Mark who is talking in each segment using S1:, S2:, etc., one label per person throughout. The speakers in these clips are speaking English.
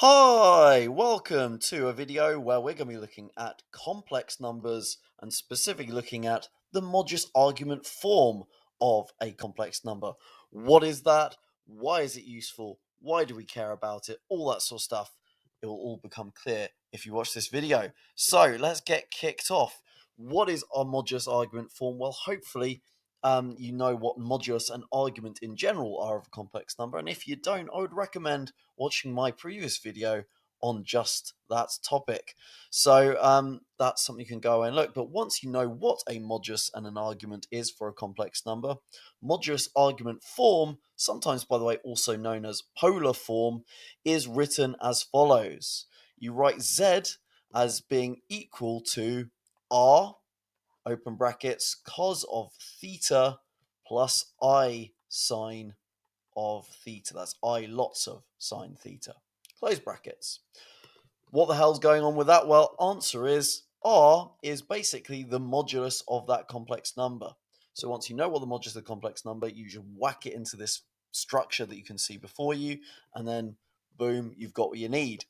S1: Hi, welcome to a video where we're going to be looking at complex numbers and specifically looking at the modulus argument form of a complex number. What is that? Why is it useful? Why do we care about it? All that sort of stuff. It will all become clear if you watch this video. So let's get kicked off. What is our modulus argument form? Well, hopefully you know what modulus and argument in general are of a complex number. And if you don't, I would recommend watching my previous video on just that topic. So that's something you can go and look. But once you know what a modulus and an argument is for a complex number, modulus argument form, sometimes by the way also known as polar form, is written as follows. You write z as being equal to r, open brackets, cos of theta plus I sine of theta. That's I lots of sine theta. Close brackets. What the hell's going on with that? Well, answer is R is basically the modulus of that complex number. So once you know what the modulus of the complex number, you just whack it into this structure that you can see before you, and then boom, you've got what you need.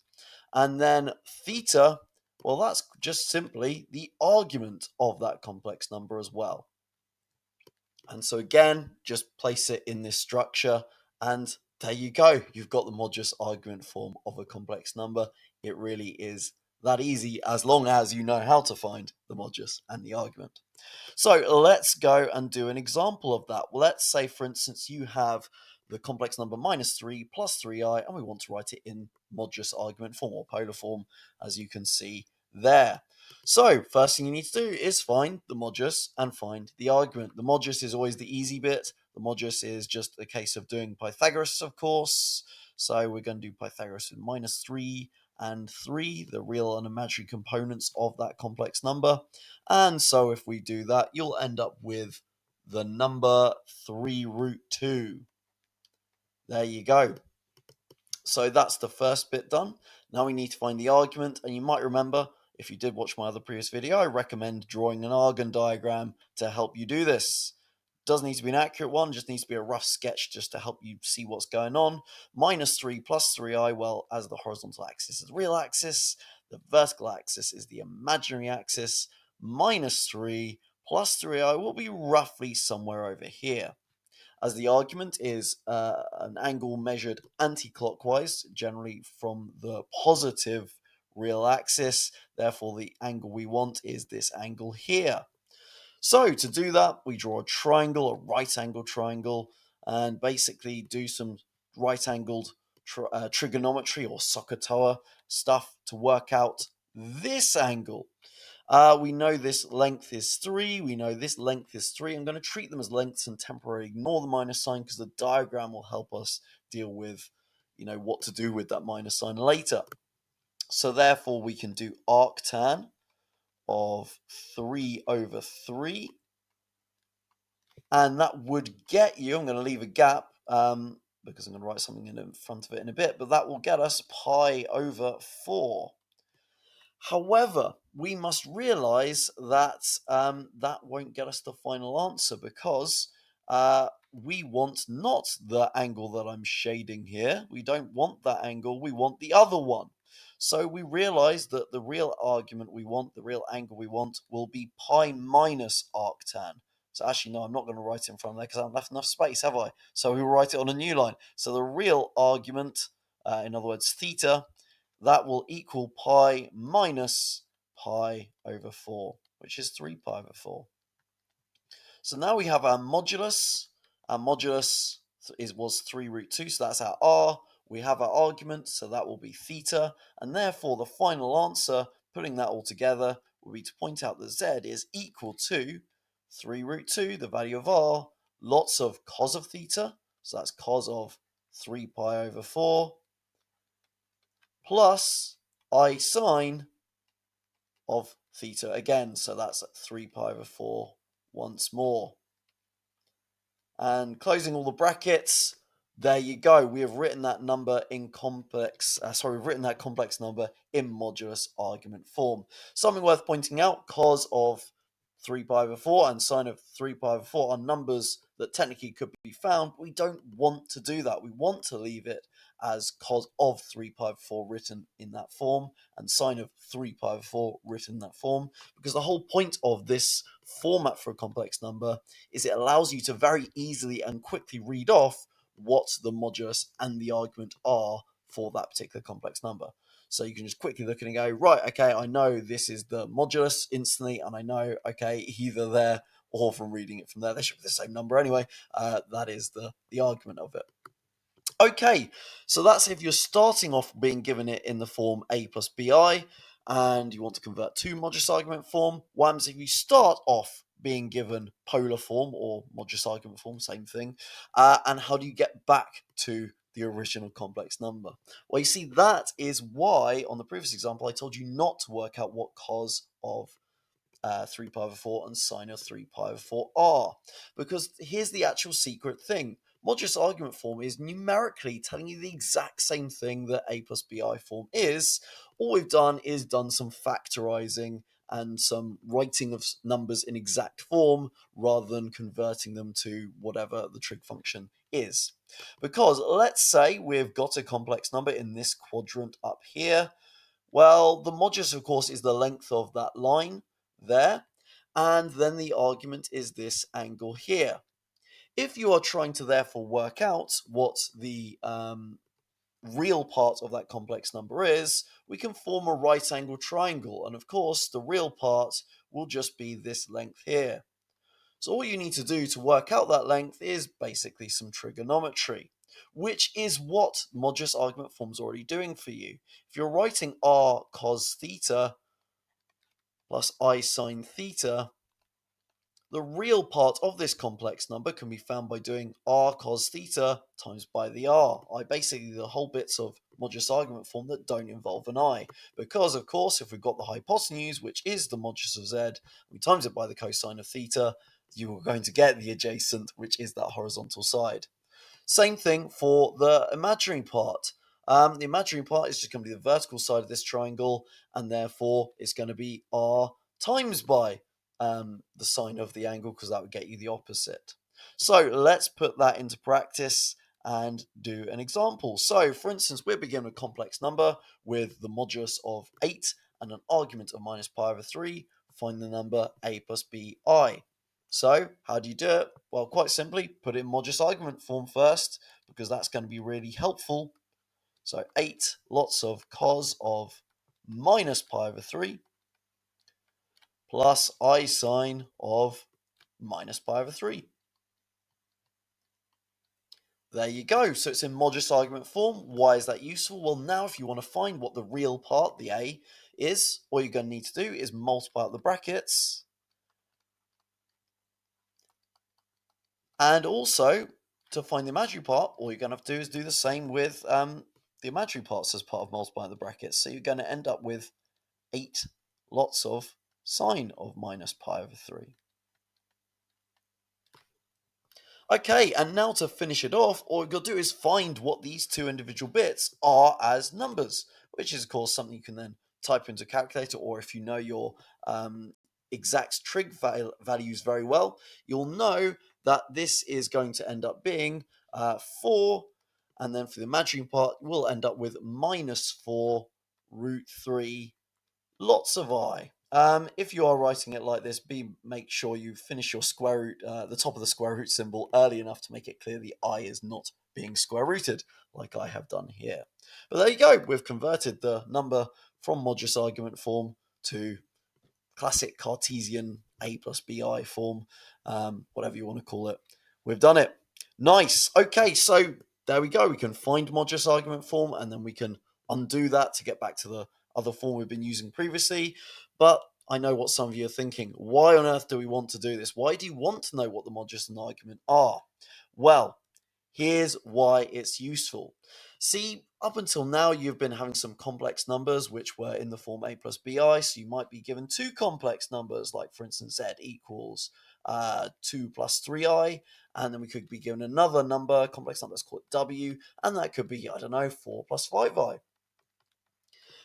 S1: And then theta, well, that's just simply the argument of that complex number as well. And so again, just place it in this structure, and there you go. You've got the modulus argument form of a complex number. It really is that easy as long as you know how to find the modulus and the argument. So let's go and do an example of that. Let's say, for instance, you have the complex number -3 plus 3i, and we want to write it in modulus argument form or polar form, as you can see there. So first thing you need to do is find the modulus and find the argument. The modulus is always the easy bit. The modulus is just a case of doing Pythagoras, of course. So we're going to do Pythagoras with -3 and 3, the real and imaginary components of that complex number. And so if we do that, you'll end up with the number 3 root 2. There you go. So that's the first bit done. Now we need to find the argument, and you might remember, if you did watch my other previous video, I recommend drawing an Argon diagram to help you do this. Doesn't need to be an accurate one, just needs to be a rough sketch just to help you see what's going on. -3 plus 3i, well, as the horizontal axis is the real axis, the vertical axis is the imaginary axis. -3 plus 3i will be roughly somewhere over here. As the argument is an angle measured anti-clockwise, generally from the positive real axis. Therefore, the angle we want is this angle here. So to do that, we draw a triangle, a right-angled triangle, and basically do some right-angled trigonometry or SOHCAHTOA stuff to work out this angle. We know this length is 3. We know this length is 3. I'm going to treat them as lengths and temporarily ignore the minus sign because the diagram will help us deal with, what to do with that minus sign later. So therefore, we can do arctan of 3 over 3. And that would get you, I'm going to leave a gap because I'm going to write something in front of it in a bit, but that will get us pi over 4. However, we must realize that that won't get us the final answer because we want not the angle that I'm shading here. We don't want that angle. We want the other one. So we realize that the real argument we want, the real angle we want, will be pi minus arctan. So actually, no, I'm not going to write it in front of there because I haven't left enough space, have I? So we will write it on a new line. So the real argument, in other words, theta, that will equal pi minus pi over 4, which is 3 pi over 4. So now we have our modulus. Our modulus was 3 root 2, so that's our r. We have our argument, so that will be theta. And therefore, the final answer, putting that all together, will be to point out that z is equal to 3 root 2, the value of r, lots of cos of theta, so that's cos of 3 pi over 4, plus I sine of theta again, so that's 3 pi over 4 once more. And closing all the brackets, there you go. We have written that number in we've written that complex number in modulus argument form. Something worth pointing out, cos of 3 pi over 4 and sine of 3 pi over 4 are numbers that technically could be found. We don't want to do that. We want to leave it as cos of 3 pi over 4 written in that form, and sine of 3 pi over 4 written in that form, because the whole point of this format for a complex number is it allows you to very easily and quickly read off what the modulus and the argument are for that particular complex number. So you can just quickly look at it and go, right, okay, I know this is the modulus instantly, and I know, okay, either there or from reading it from there, they should be the same number anyway. That is the argument of it. Okay, so that's if you're starting off being given it in the form a plus bi, and you want to convert to modulus argument form. What happens if you start off being given polar form or modulus argument form, same thing, and how do you get back to the original complex number? Well, you see, that is why on the previous example I told you not to work out what cos of 3 pi over 4 and sine of 3 pi over 4 are. Because here's the actual secret thing. Modulus argument form is numerically telling you the exact same thing that a plus bi form is. All we've done is done some factorizing and some writing of numbers in exact form rather than converting them to whatever the trig function is. Because let's say we've got a complex number in this quadrant up here. Well, the modulus, of course, is the length of that line there, and then the argument is this angle here. If you are trying to therefore work out what the real part of that complex number is, we can form a right angle triangle, and of course the real part will just be this length here. So all you need to do to work out that length is basically some trigonometry, which is what modulus argument form is already doing for you. If you're writing r cos theta plus I sine theta, the real part of this complex number can be found by doing r cos theta times by the r. Basically the whole bits of modulus argument form that don't involve an I. Because, of course, if we've got the hypotenuse, which is the modulus of z, we times it by the cosine of theta, you are going to get the adjacent, which is that horizontal side. Same thing for the imaginary part. The imaginary part is just going to be the vertical side of this triangle, and therefore it's going to be r times by the sine of the angle, because that would get you the opposite. So let's put that into practice and do an example. So, for instance, we're beginning with a complex number with the modulus of 8 and an argument of minus pi over 3. Find the number a plus bi. So, how do you do it? Well, quite simply, put it in modulus argument form first, because that's going to be really helpful. So, 8 lots of cos of minus pi over 3 plus I sine of minus pi over 3. There you go. So it's in modulus argument form. Why is that useful? Well, now if you want to find what the real part, the a, is, all you're going to need to do is multiply out the brackets. And also, to find the imaginary part, all you're going to have to do is do the same with the imaginary parts as part of multiplying the brackets. So you're going to end up with 8 lots of sine of minus pi over 3. Okay, and now to finish it off, all you've got to do is find what these two individual bits are as numbers, which is, of course, something you can then type into a calculator, or if you know your exact trig values very well, you'll know that this is going to end up being 4, and then for the imaginary part, we'll end up with minus 4 root 3 lots of I. If you are writing it like this, make sure you finish your square root, the top of the square root symbol early enough to make it clear the I is not being square rooted, like I have done here. But there you go, we've converted the number from modulus argument form to classic Cartesian a plus bi form, whatever you want to call it. We've done it. Nice. Okay, so there we go. We can find modulus argument form, and then we can undo that to get back to the other form we've been using previously. But I know what some of you are thinking. Why on earth do we want to do this? Why do you want to know what the modulus and argument are? Well, here's why it's useful. See, up until now, you've been having some complex numbers which were in the form a plus bi, so you might be given two complex numbers, like for instance z equals 2 plus 3i, and then we could be given another number, complex number, let's call it w, and that could be, I don't know, 4 plus 5i.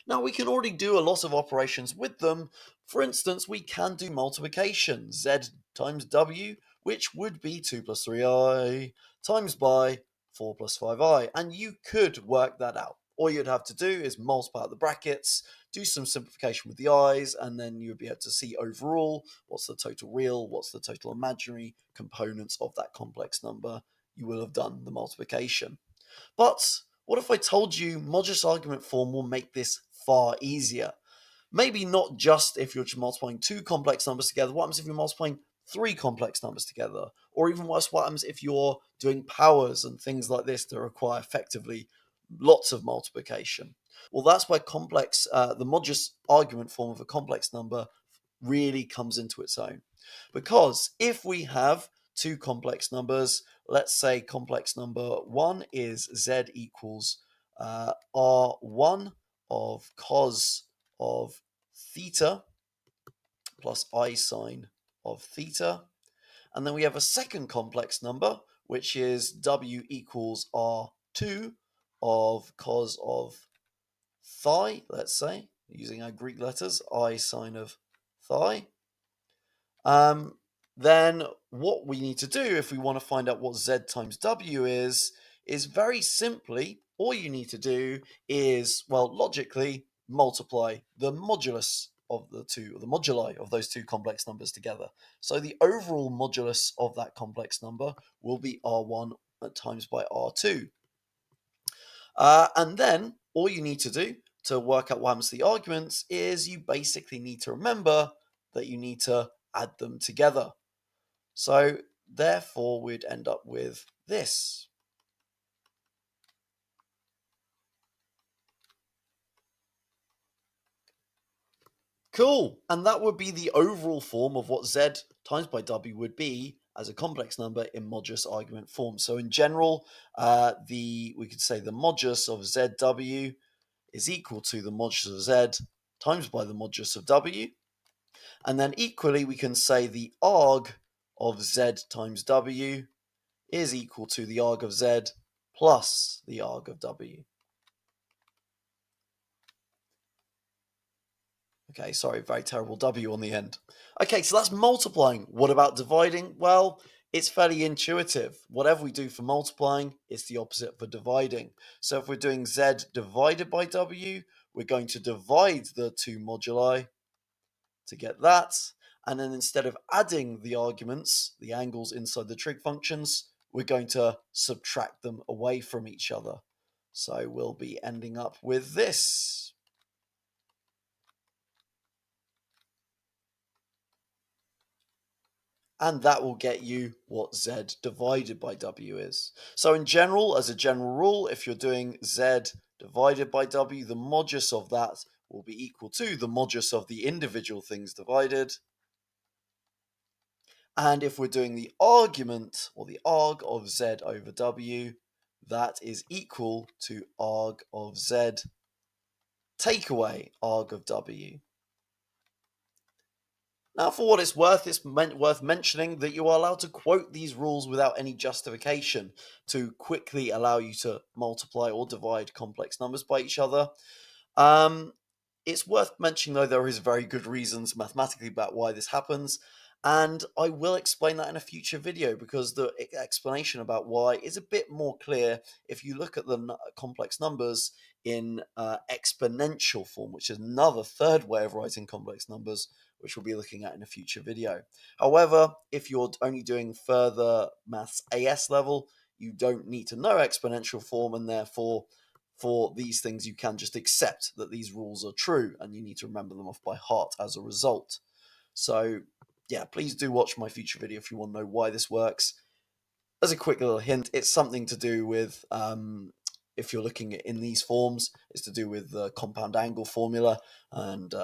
S1: Now, we can already do a lot of operations with them. For instance, we can do multiplication, z times w, which would be 2 plus 3i times by 4 plus 5i, and you could work that out. All you'd have to do is multiply out the brackets, do some simplification with the i's, and then you'd be able to see overall what's the total real, what's the total imaginary components of that complex number. You will have done the multiplication. But what if I told you modulus argument form will make this far easier? Maybe not just if you're just multiplying two complex numbers together. What happens if you're multiplying three complex numbers together? Or even worse, what happens if you're doing powers and things like this that require effectively lots of multiplication? Well, that's where the modulus argument form of a complex number really comes into its own. Because if we have two complex numbers, let's say complex number 1 is z equals r1 of cos of theta plus I sine of theta. And then we have a second complex number, which is w equals r2 of cos of phi, let's say, using our Greek letters, I sine of phi. Then what we need to do if we want to find out what z times w is very simply, all you need to do is, well, logically multiply the modulus of the moduli of those two complex numbers together. So the overall modulus of that complex number will be r1 times by r2. And then all you need to do to work out what happens to the arguments is you basically need to remember that you need to add them together. So therefore, we'd end up with this. Cool. And that would be the overall form of what z times by w would be as a complex number in modulus argument form. So in general, we could say the modulus of zw is equal to the modulus of z times by the modulus of w. And then equally, we can say the arg of z times w is equal to the arg of z plus the arg of w. Okay, sorry, very terrible W on the end. Okay, so that's multiplying. What about dividing? Well, it's fairly intuitive. Whatever we do for multiplying, it's the opposite for dividing. So if we're doing Z divided by W, we're going to divide the two moduli to get that. And then instead of adding the arguments, the angles inside the trig functions, we're going to subtract them away from each other. So we'll be ending up with this. And that will get you what z divided by w is. So in general, as a general rule, if you're doing z divided by w, the modulus of that will be equal to the modulus of the individual things divided. And if we're doing the argument, or the arg of z over w, that is equal to arg of z take away arg of w. Now, for what it's worth mentioning that you are allowed to quote these rules without any justification to quickly allow you to multiply or divide complex numbers by each other. It's worth mentioning, though, there is very good reasons mathematically about why this happens, and I will explain that in a future video because the explanation about why is a bit more clear if you look at the complex numbers in exponential form, which is another third way of writing complex numbers, which we'll be looking at in a future video. However, if you're only doing further maths AS level, you don't need to know exponential form, and therefore for these things you can just accept that these rules are true and you need to remember them off by heart as a result. So yeah, please do watch my future video if you want to know why this works. As a quick little hint, it's something to do with, if you're looking at in these forms, it's to do with the compound angle formula and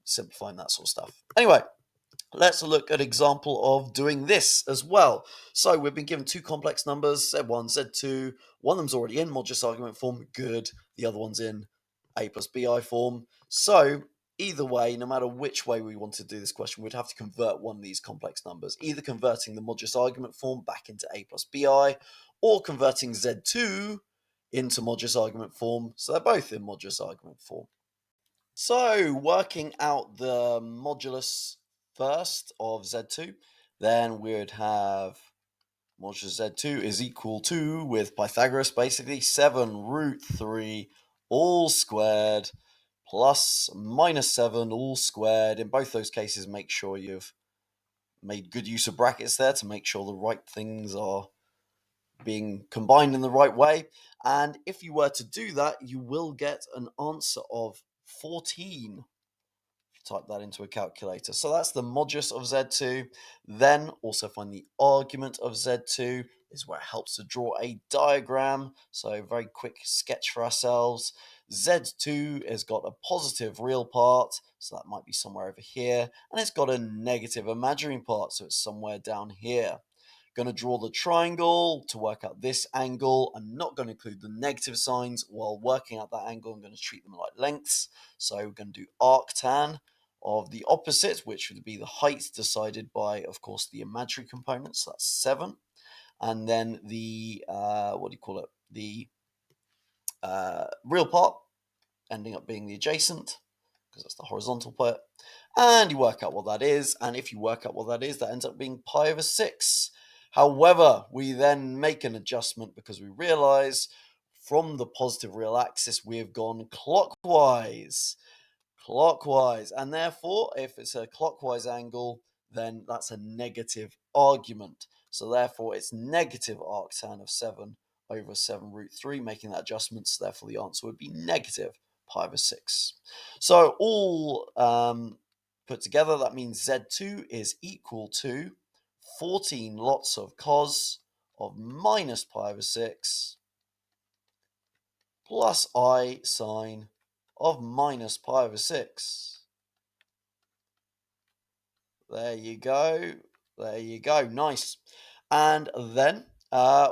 S1: simplifying that sort of stuff. Anyway, let's look at an example of doing this as well. So we've been given two complex numbers, Z1, Z2. One of them's already in modulus argument form, good. The other one's in A plus BI form. So either way, no matter which way we want to do this question, we'd have to convert one of these complex numbers, either converting the modulus argument form back into A plus BI, or converting Z2 into modulus argument form. So they're both in modulus argument form. So working out the modulus first of Z2, then we would have Modulus of Z2 is equal to, with Pythagoras basically, 7 root 3 all squared plus minus 7 all squared. In both those cases, make sure you've made good use of brackets there to make sure the right things are being combined in the right way. And if you were to do that, you will get an answer of 14. Type that into a calculator. So that's the modulus of Z2. Then also find the argument of Z2 is where it helps to draw a diagram. So very quick sketch for ourselves. Z2 has got a positive real part, so that might be somewhere over here, and it's got a negative imaginary part, so it's somewhere down here. Going to draw the triangle to work out this angle. I'm not going to include the negative signs while working out that angle. I'm going to treat them like lengths. So we're going to do arctan of the opposite, which would be the height decided by, of course, the imaginary component. So that's 7. And then the, the real part ending up being the adjacent, because that's the horizontal part. And you work out what that is. And if you work out what that is, that ends up being pi over 6. However, we then make an adjustment because we realize from the positive real axis, we have gone clockwise. And therefore, if it's a clockwise angle, then that's a negative argument. So therefore, it's negative arctan of 7 over 7 root 3, making that adjustment. So therefore, the answer would be negative pi over 6. So all put together, that means Z2 is equal to 14 lots of cos of minus pi over 6 plus I sine of minus pi over 6. There you go. There you go. Nice. And then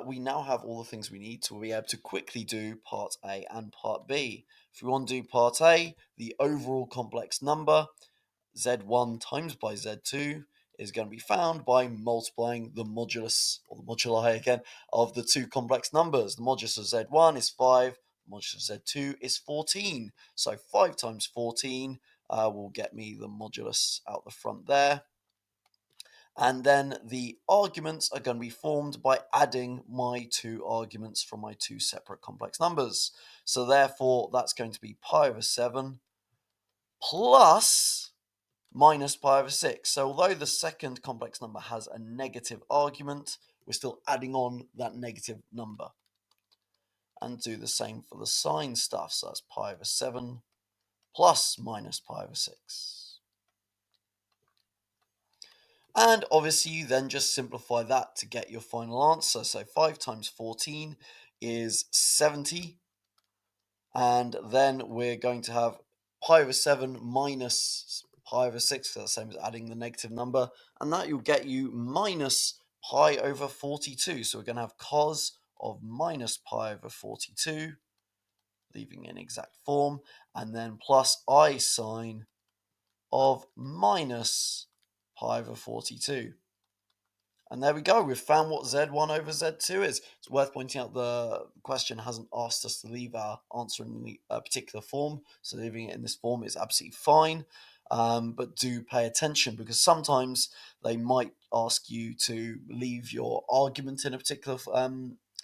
S1: we now have all the things we need to be able to quickly do part A and part B. If we want to do part A, the overall complex number, Z1 times by Z2, is going to be found by multiplying the modulus, or the moduli again, of the two complex numbers. The modulus of Z1 is 5, the modulus of Z2 is 14. So 5 times 14 will get me the modulus out the front there. And then the arguments are going to be formed by adding my two arguments from my two separate complex numbers. So therefore, that's going to be pi over 7 plus minus pi over 6. So although the second complex number has a negative argument, we're still adding on that negative number. And do the same for the sine stuff. So that's pi over 7 plus minus pi over 6. And obviously you then just simplify that to get your final answer. So 5 times 14 is 70. And then we're going to have pi over 7 minus pi over 6. So that's the same as adding the negative number. And that will get you minus pi over 42. So we're going to have cos of minus pi over 42, leaving in exact form. And then plus I sine of minus pi over 42. And there we go. We've found what Z1 over Z2 is. It's worth pointing out the question hasn't asked us to leave our answer in a particular form. So leaving it in this form is absolutely fine. But do pay attention because sometimes they might ask you to leave your argument in a particular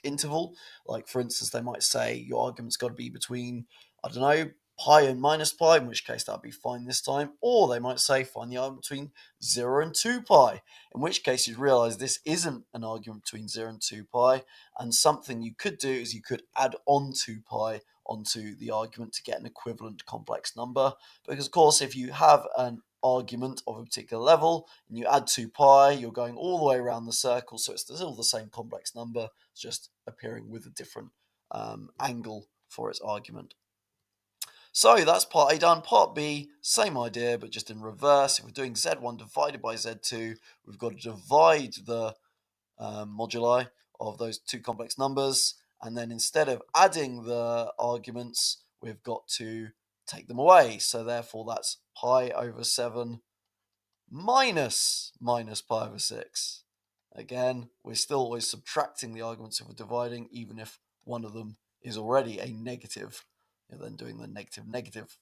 S1: interval. Like, for instance, they might say your argument's got to be between, I don't know, pi and minus pi, in which case that'd be fine this time. Or they might say find the argument between 0 and 2 pi. In which case you'd realize this isn't an argument between 0 and 2 pi, and something you could do is you could add on 2 pi onto the argument to get an equivalent complex number. Because of course, if you have an argument of a particular level and you add 2 pi, you're going all the way around the circle, so it's still the same complex number, it's just appearing with a different angle for its argument. So that's part A done. Part B, same idea, but just in reverse. If we're doing Z1 divided by Z2, we've got to divide the moduli of those two complex numbers. And then instead of adding the arguments, we've got to take them away. So therefore, that's pi over 7 minus pi over 6. Again, we're still always subtracting the arguments if we're dividing, even if one of them is already a negative. You're then doing the negative.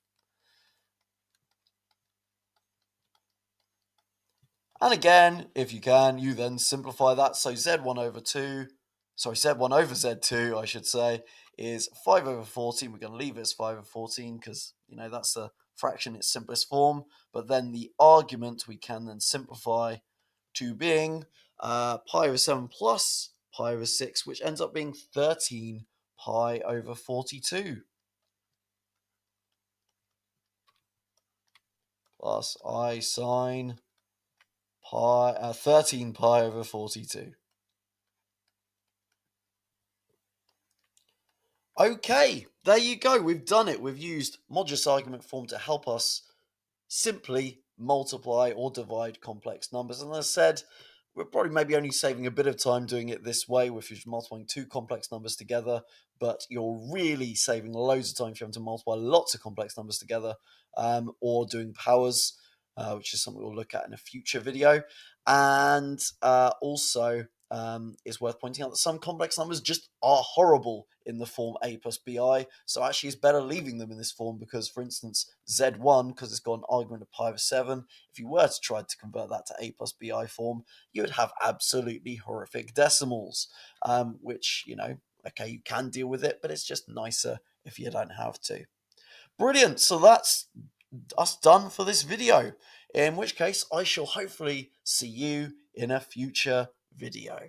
S1: And again, if you can, you then simplify that. So Z1 over Z2, I should say, is 5 over 14. We're going to leave it as 5 over 14 because, that's a fraction in its simplest form. But then the argument we can then simplify to being pi over 7 plus pi over 6, which ends up being 13 pi over 42. Plus I sine 13 pi over 42. Okay, there you go. We've done it. We've used modulus argument form to help us simply multiply or divide complex numbers. And as I said, we're probably maybe only saving a bit of time doing it this way, if you're multiplying two complex numbers together, but you're really saving loads of time if you have to multiply lots of complex numbers together, or doing powers, which is something we'll look at in a future video. And also, it's worth pointing out that some complex numbers just are horrible in the form a plus bi, so actually it's better leaving them in this form because, for instance, z1, because it's got an argument of pi over 7, if you were to try to convert that to a plus bi form, you would have absolutely horrific decimals, which, okay, you can deal with it, but it's just nicer if you don't have to. Brilliant, so that's us done for this video, in which case I shall hopefully see you in a future video.